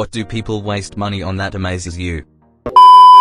What do people waste money on that amazes you?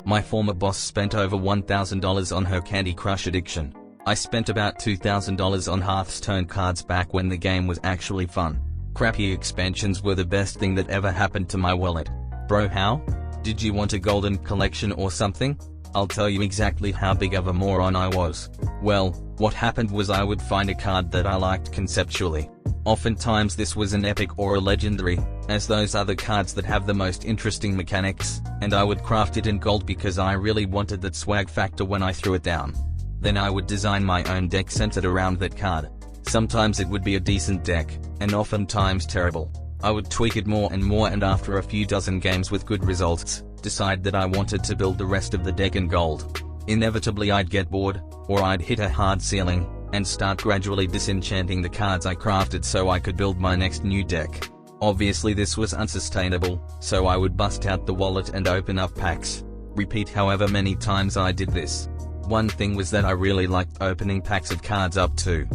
My former boss spent over $1,000 on her Candy Crush addiction. I spent about $2,000 on Hearthstone cards back when the game was actually fun. Crappy expansions were the best thing that ever happened to my wallet. Bro, how? Did you want a golden collection or something? I'll tell you exactly how big of a moron I was. Well, what happened was I would find a card that I liked conceptually. Oftentimes this was an epic or a legendary, as those are the cards that have the most interesting mechanics, and I would craft it in gold because I really wanted that swag factor when I threw it down. Then I would design my own deck centered around that card. Sometimes it would be a decent deck, and oftentimes terrible. I would tweak it more and more, and after a few dozen games with good results, decide that I wanted to build the rest of the deck in gold. Inevitably I'd get bored, or I'd hit a hard ceiling, and start gradually disenchanting the cards I crafted so I could build my next new deck. Obviously this was unsustainable, so I would bust out the wallet and open up packs. Repeat however many times I did this. One thing was that I really liked opening packs of cards up too.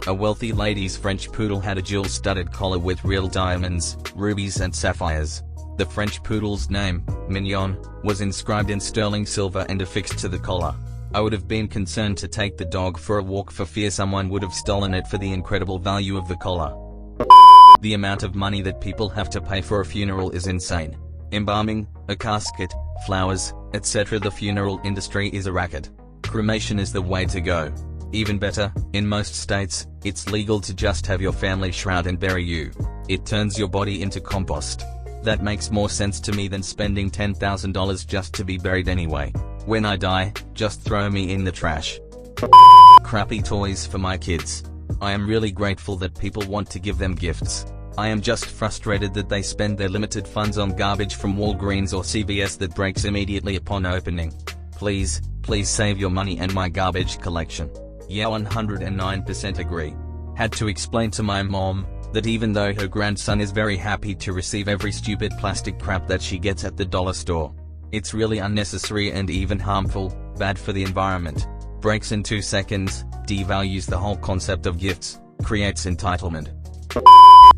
A wealthy lady's French poodle had a jewel-studded collar with real diamonds, rubies and sapphires. The French poodle's name, Mignon, was inscribed in sterling silver and affixed to the collar. I would have been concerned to take the dog for a walk for fear someone would have stolen it for the incredible value of the collar. The amount of money that people have to pay for a funeral is insane. Embalming, a casket, flowers, etc. The funeral industry is a racket. Cremation is the way to go. Even better, in most states, it's legal to just have your family shroud and bury you. It turns your body into compost. That makes more sense to me than spending $10,000 just to be buried anyway. When I die, just throw me in the trash. Crappy toys for my kids. I am really grateful that people want to give them gifts. I am just frustrated that they spend their limited funds on garbage from Walgreens or CVS that breaks immediately upon opening. Please save your money and my garbage collection. Yeah, 109% agree. Had to explain to my mom that even though her grandson is very happy to receive every stupid plastic crap that she gets at the dollar store, it's really unnecessary and even harmful, bad for the environment, breaks in 2 seconds, devalues the whole concept of gifts, creates entitlement.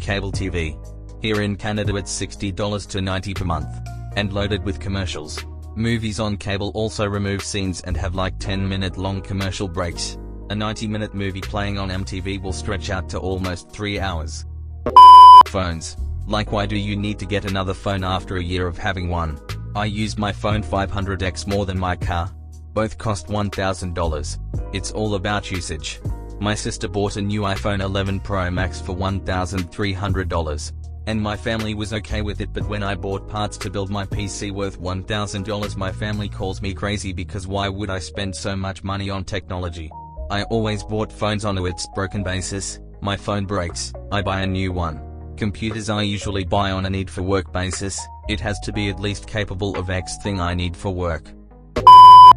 Cable TV. Here in Canada it's $60 to $90 per month, and loaded with commercials. Movies on cable also remove scenes and have like 10-minute long commercial breaks. A 90-minute movie playing on MTV will stretch out to almost 3 hours. Phones. Like, why do you need to get another phone after a year of having one? I use my phone 500x more than my car. Both cost $1,000. It's all about usage. My sister bought a new iPhone 11 Pro Max for $1,300. And my family was okay with it, but when I bought parts to build my PC worth $1,000, my family calls me crazy because why would I spend so much money on technology? I always bought phones on its broken basis. My phone breaks, I buy a new one. Computers I usually buy on a need for work basis. It has to be at least capable of X thing I need for work.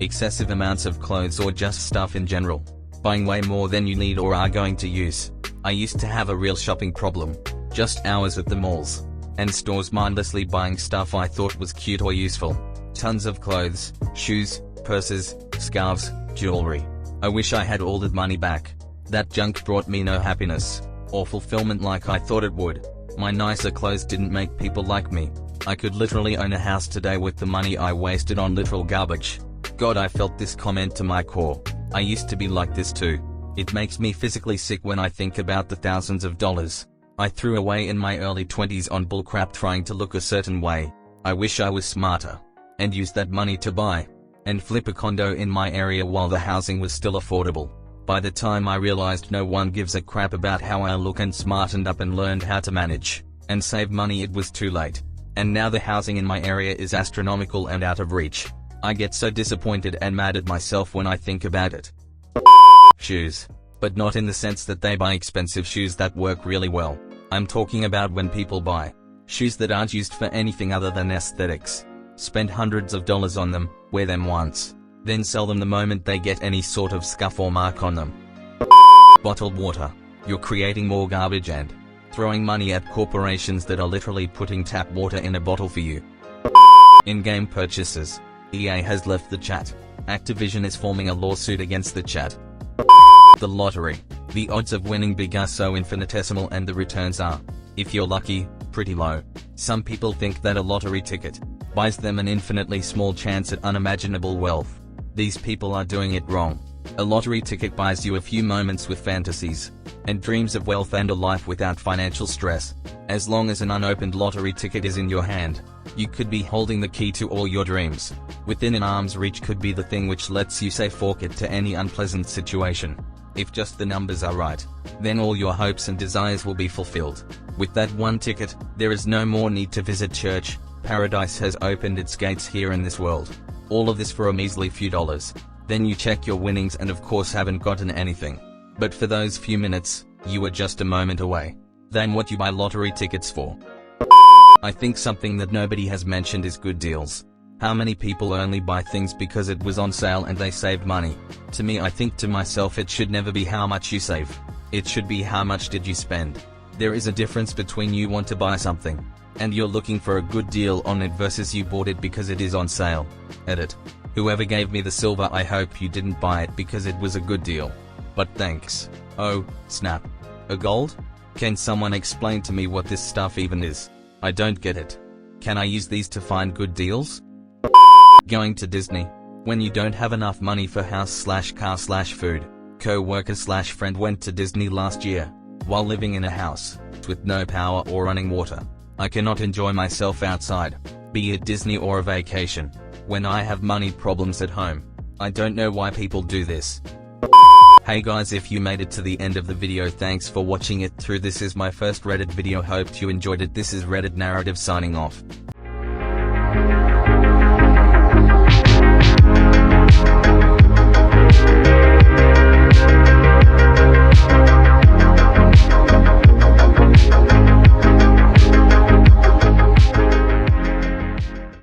Excessive amounts of clothes or just stuff in general. Buying way more than you need or are going to use. I used to have a real shopping problem. Just hours at the malls and stores mindlessly buying stuff I thought was cute or useful. Tons of clothes, shoes, purses, scarves, jewelry. I wish I had all that money back. That junk brought me no happiness or fulfillment like I thought it would. My nicer clothes didn't make people like me. I could literally own a house today with the money I wasted on literal garbage. God, I felt this comment to my core. I used to be like this too. It makes me physically sick when I think about the thousands of dollars I threw away in my early 20s on bullcrap trying to look a certain way. I wish I was smarter and used that money to buy and flip a condo in my area while the housing was still affordable. By the time I realized no one gives a crap about how I look and smartened up and learned how to manage and save money, it was too late. And now the housing in my area is astronomical and out of reach. I get so disappointed and mad at myself when I think about it. Shoes. But not in the sense that they buy expensive shoes that work really well. I'm talking about when people buy shoes that aren't used for anything other than aesthetics. Spend hundreds of dollars on them, wear them once, then sell them the moment they get any sort of scuff or mark on them. Bottled water. You're creating more garbage and throwing money at corporations that are literally putting tap water in a bottle for you. In-game purchases. EA has left the chat. Activision is forming a lawsuit against the chat. The lottery. The odds of winning big are so infinitesimal and the returns are, if you're lucky, pretty low. Some people think that a lottery ticket buys them an infinitely small chance at unimaginable wealth. These people are doing it wrong. A lottery ticket buys you a few moments with fantasies and dreams of wealth and a life without financial stress. As long as an unopened lottery ticket is in your hand, you could be holding the key to all your dreams. Within an arm's reach could be the thing which lets you say fork it to any unpleasant situation. If just the numbers are right, then all your hopes and desires will be fulfilled. With that one ticket, there is no more need to visit church. Paradise has opened its gates here in this world. All of this for a measly few dollars. Then you check your winnings and of course haven't gotten anything. But for those few minutes, you are just a moment away. Then what you buy lottery tickets for? I think something that nobody has mentioned is good deals. How many people only buy things because it was on sale and they saved money? To me, I think to myself, it should never be how much you save. It should be how much did you spend. There is a difference between you want to buy something and you're looking for a good deal on it versus you bought it because it is on sale. Edit. Whoever gave me the silver, I hope you didn't buy it because it was a good deal. But thanks. Oh, snap. A gold? Can someone explain to me what this stuff even is? I don't get it. Can I use these to find good deals? Going to Disney. When you don't have enough money for house/car/food. Co-worker/friend went to Disney last year. While living in a house with no power or running water, I cannot enjoy myself outside, be it Disney or a vacation, when I have money problems at home. I don't know why people do this. Hey guys, if you made it to the end of the video, thanks for watching it through. This is my first Reddit video, hoped you enjoyed it. This is Reddit Narrative signing off.